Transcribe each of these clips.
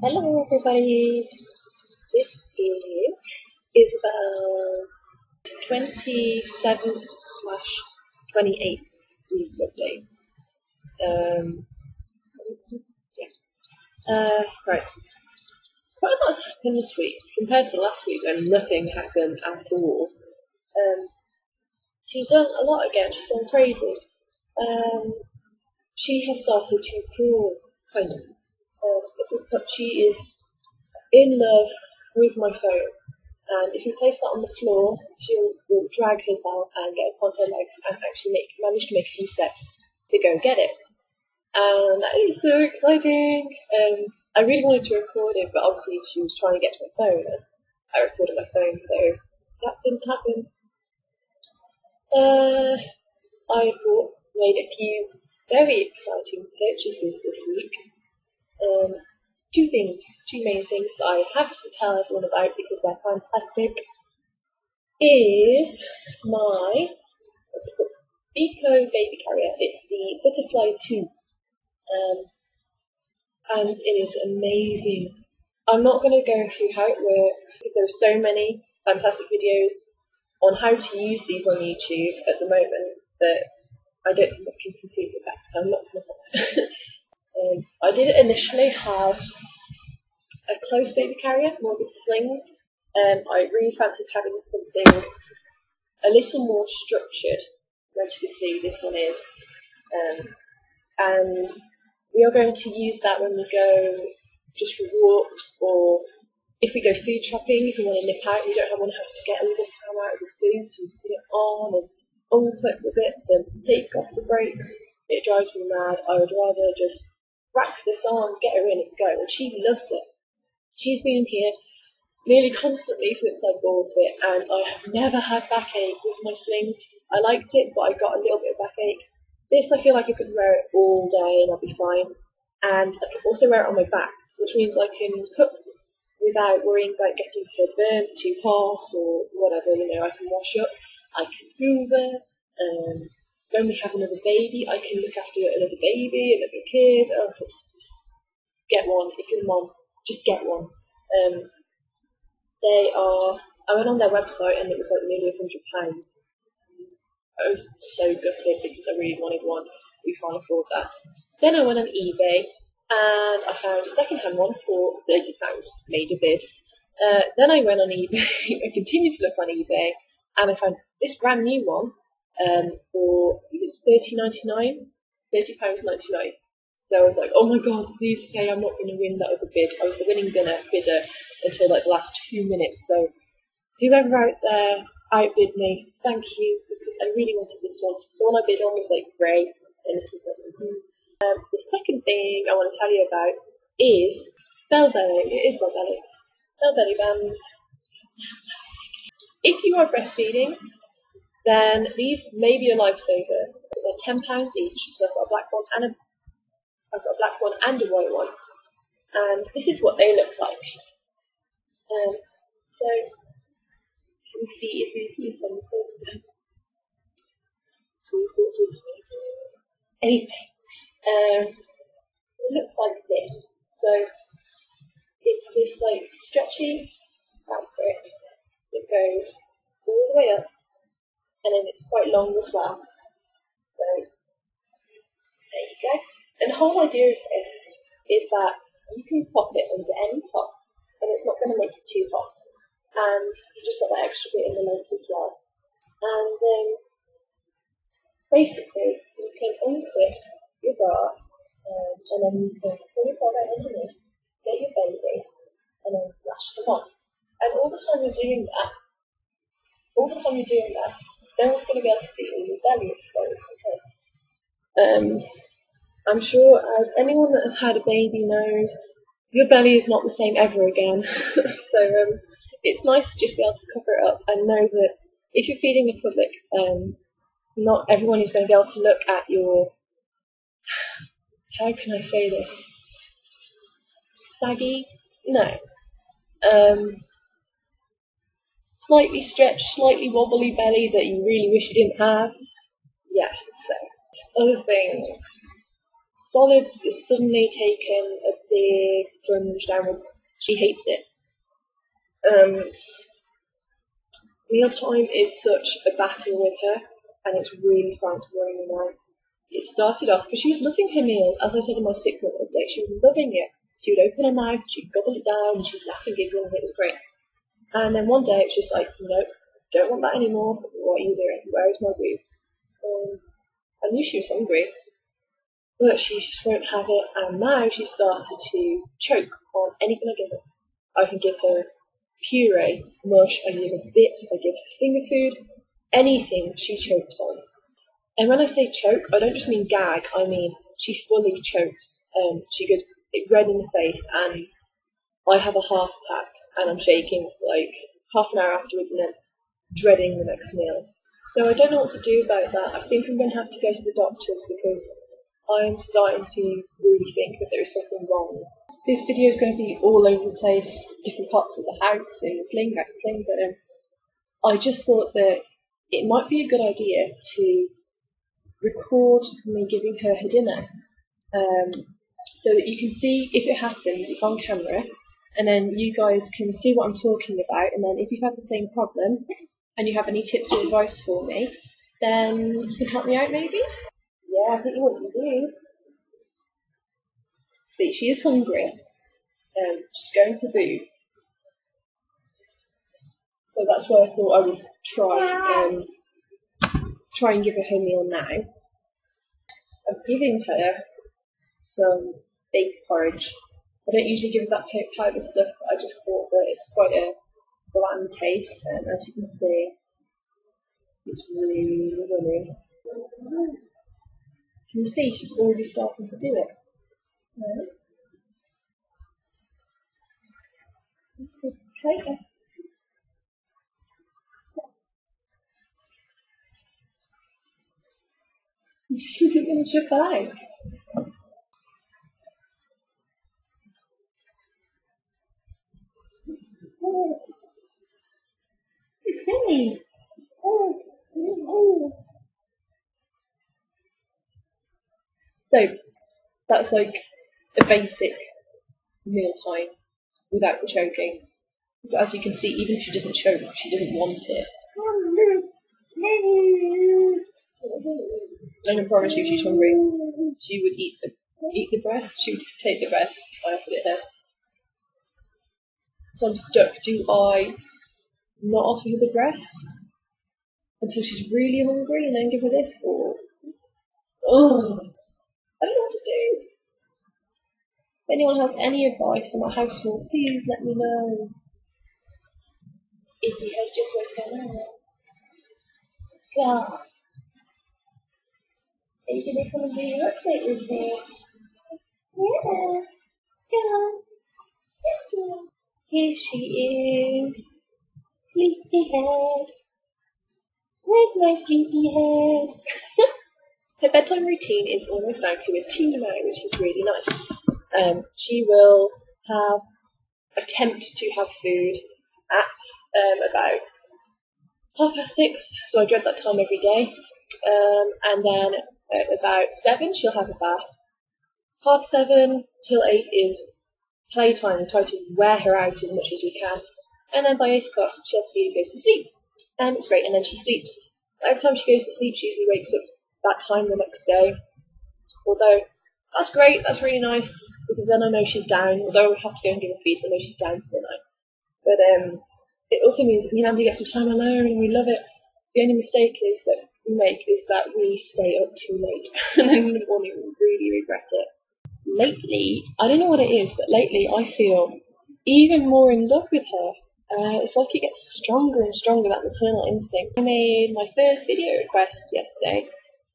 Hello everybody, this is Isabel's 27/28th week update. Right. Quite a lot's happened this week compared to last week when nothing happened at all. She's done a lot again, she's gone crazy. She has started to crawl, kind of. But she is in love with my phone. And if you place that on the floor, she will drag herself and get upon her legs and actually manage to make a few steps to go get it. And that is so exciting. I really wanted to record it, but obviously she was trying to get to my phone, and I recorded my phone, so that didn't happen. I made a few very exciting purchases this week. Two main things that I have to tell everyone about because they're fantastic is my Eco baby carrier. It's the Butterfly 2, and it is amazing. I'm not going to go through how it works because there are so many fantastic videos on how to use these on YouTube at the moment that I don't think I can compete with that, so I'm not going to bother. I did initially have a closed baby carrier, more of a sling. I really fancied having something a little more structured. As you can see, this one is. And we are going to use that when we go just for walks, or if we go food shopping, if we want to nip out, we don't want to have to get a little ham out of the boot and put it on and unclip the bits and take off the brakes. It drives me mad. I would rather just whack this on, get her in and go, and she loves it. She's been here nearly constantly since I bought it, and I have never had backache with my sling. I liked it, but I got a little bit of backache. This, I feel like I could wear it all day and I'll be fine. And I can also wear it on my back, which means I can cook without worrying about getting her burnt, too hot, or whatever. I can wash up, I can hoover. When we have another baby, I can look after another baby, another kid. Oh, just get one. If you're a mom, just get one. I went on their website and it was like nearly £100. I was so gutted because I really wanted one. We can't afford that. Then I went on eBay and I found a second-hand one for £30. Made a bid. Then I went on eBay. I continued to look on eBay and I found this brand new one for, I think it was £30.99. So I was like, oh my god, please say I'm not going to win that other bid. I was the winning bidder until like the last 2 minutes. So whoever out there outbid me, thank you, because I really wanted this one. The one I bid on was like grey, and this was nice and blue. The second thing I want to tell you about is Bell Belly. It is Bell Belly. Bell Belly bands. If you are breastfeeding, then these may be a lifesaver. They're £10 each, so I've got a black one and a white one, and this is what they look like. So you can see it's easily from the side. Anyway, it looks like this. So it's this like stretchy fabric that goes all the way up, and then it's quite long as well. So there you go. And the whole idea of this is that you can pop it under any top, and it's not going to make it too hot. And you just got that extra bit in the length as well. And basically, you can unclip your bra, and then you can pull your bra out underneath, get your baby, and then lash them on. And all the time you're doing that, no one's going to be able to see all your belly exposed, because I'm sure as anyone that has had a baby knows, your belly is not the same ever again. So it's nice to just be able to cover it up and know that if you're feeding the public, not everyone is going to be able to look at your, how can I say this, saggy? No. Slightly stretched, slightly wobbly belly that you really wish you didn't have. Yeah, so other things. solids is suddenly taken a big plunge downwards. She hates it. Mealtime is such a battle with her, and it's really starting to worry me now. It started off because she was loving her meals, as I said in my 6-month update. She was loving it. She would open her mouth, she'd gobble it down, and she'd laugh and giggle, and it was great. And then one day it's just like, nope, don't want that anymore. What are you doing? Where is my food? I knew she was hungry, but she just won't have it. And now she's started to choke on anything I give her. I can give her puree, mush, I give her bits, I give her finger food, anything she chokes on. And when I say choke, I don't just mean gag, I mean she fully chokes. She goes red in the face, and I have a heart attack, and I'm shaking for like half an hour afterwards, and then dreading the next meal. So I don't know what to do about that. I think I'm going to have to go to the doctors because I'm starting to really think that there is something wrong. This video is going to be all over the place, different parts of the house, in the sling, back sling, but I just thought that it might be a good idea to record me giving her dinner, so that you can see if it happens, it's on camera, and then you guys can see what I'm talking about, and then if you've had the same problem and you have any tips or advice for me, then you can help me out maybe? Yeah, I think you want to do. See, she is hungry. She's going for food. So that's why I thought I would try and give her meal now. I'm giving her some baked porridge. I don't usually give her that powder stuff, but I just thought that it's quite a bland taste, and as you can see, it's really yummy. Can you see she's already starting to do it? Okay. It's your fight. Oh, it's Vinny. Oh. So that's like a basic mealtime without the choking. So as you can see, even if she doesn't choke, she doesn't want it. And I promise you, if she's hungry, she would eat the breast. She would take the breast if I offered it her. So I'm stuck. Do I not offer her the breast until she's really hungry and then give her this? Or I don't know what to do. If anyone has any advice on my household, please let me know. Izzy has just woken up. God. Are you going to come and do your update with me? Yeah. Come on. Here she is. Sleepyhead. Where's my sleepyhead? Her bedtime routine is almost down to a T now, which is really nice. She will attempt to have food at about 6:30, so I dread that time every day. And then at about 7 she'll have a bath. 7:30 till 8 is playtime. We try to wear her out as much as we can. And then by 8 o'clock she has food and goes to sleep. And it's great, and then she sleeps. Every time she goes to sleep she usually wakes up that time the next day. Although that's great, that's really nice, because then I know she's down. Although we have to go and give her feed, so I know she's down for the night. But it also means that me and Andy get some time alone, and we love it. The only mistake that we make is that we stay up too late, and then in the morning we really regret it. Lately, I don't know what it is, but lately I feel even more in love with her. It's like it gets stronger and stronger, that maternal instinct. I made my first video request yesterday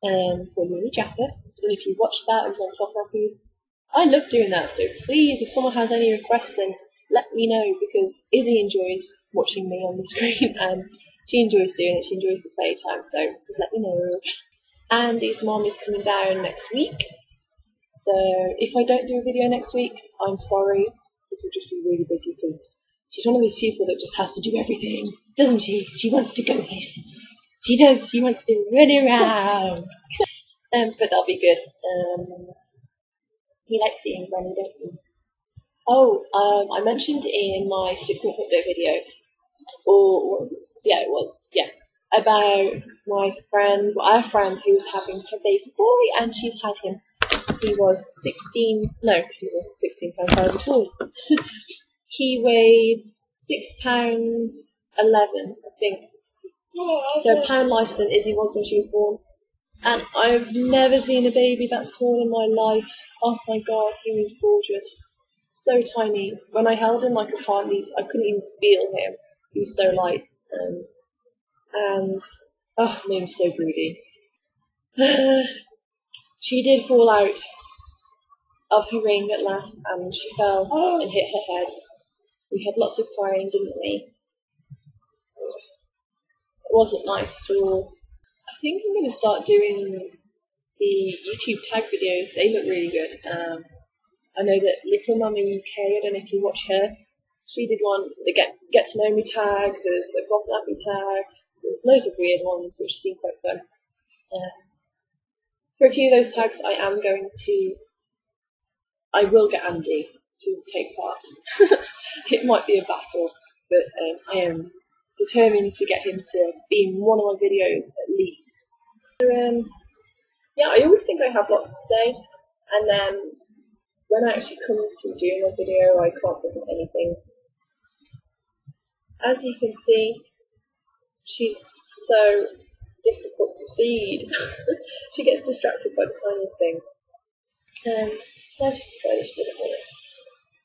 for Mini Jaffa. I don't know if you watched that, it was on Cloth Rappers. I love doing that, so please, if someone has any requests, then let me know, because Izzy enjoys watching me on the screen, and she enjoys doing it, she enjoys the playtime, so just let me know. Andy's mom is coming down next week, so if I don't do a video next week, I'm sorry, this will just be really busy, because she's one of those people that just has to do everything, doesn't she? She wants to go places. She does, she wants to run around. But that'll be good. You like seeing Granny, don't you? Oh, I mentioned in my 6-month update video, or what was it? Yeah, it was, yeah, about my friend, our friend who's having her baby boy, and she's had him. He was 16, no, he wasn't 16 pounds at all. He weighed £6.11, I think. So a pound lighter than Izzy was when she was born. And I've never seen a baby that small in my life. Oh my god, he was gorgeous. So tiny. When I held him, I couldn't even feel him. He was so light. And oh, made me so broody. She did fall out of her ring at last, and she fell and hit her head. We had lots of crying, didn't we? It wasn't nice at all. I think I'm going to start doing the YouTube tag videos. They look really good. I know that Little Mummy UK, I don't know if you watch her, she did one, the get to know me tag, there's a Goth Nappy tag, there's loads of weird ones which seem quite fun. For a few of those tags I will get Andy to take part. It might be a battle, but I am determined to get him to be in one of my videos at least. So, yeah, I always think I have lots to say, and then when I actually come to doing a video, I can't think of anything. As you can see, she's so difficult to feed. She gets distracted by the tiniest thing. Now she decided she doesn't want it.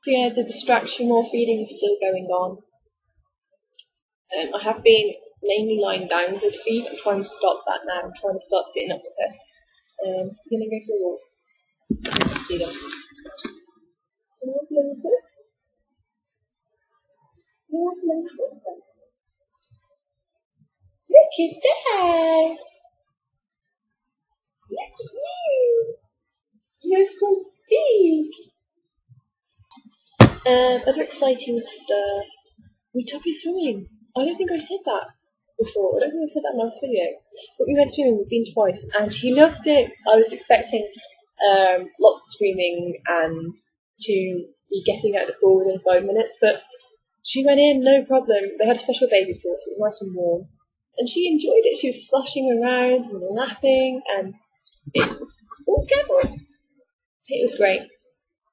So yeah, the distraction while feeding is still going on. I have been mainly lying down with her to feed. I'm trying to stop that now. I'm trying to start sitting up with her. I'm going to go for a walk. See them. Look at that! Look at you! You're so big! Other exciting stuff. We took her swimming. I don't think I said that before. I don't think I said that in my last video. But we went swimming, we've been twice, and she loved it. I was expecting lots of screaming and to be getting out of the pool within 5 minutes, but she went in, no problem. They had a special baby pool, so it was nice and warm. And she enjoyed it. She was splashing around and laughing, and it's all good. It was great.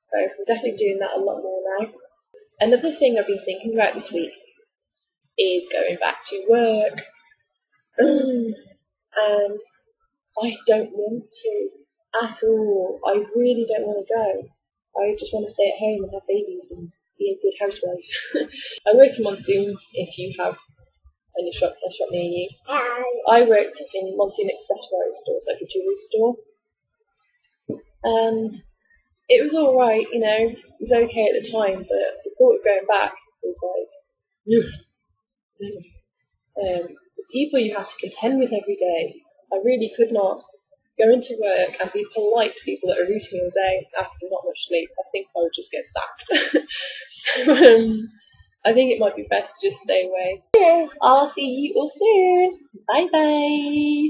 So we're definitely doing that a lot more now. Another thing I've been thinking about this week is going back to work. And I don't want to at all. I really don't want to go. I just want to stay at home and have babies and be a good housewife. I work in Monsoon if you have a shop near you. I worked in Monsoon accessories stores, like a jewellery store. And it was alright, you know, it was okay at the time, but the thought of going back was like, the people you have to contend with every day. I really could not go into work and be polite to people that are rude to me all day after not much sleep. I think I would just get sacked. So I think it might be best to just stay away. I'll see you all soon. Bye bye.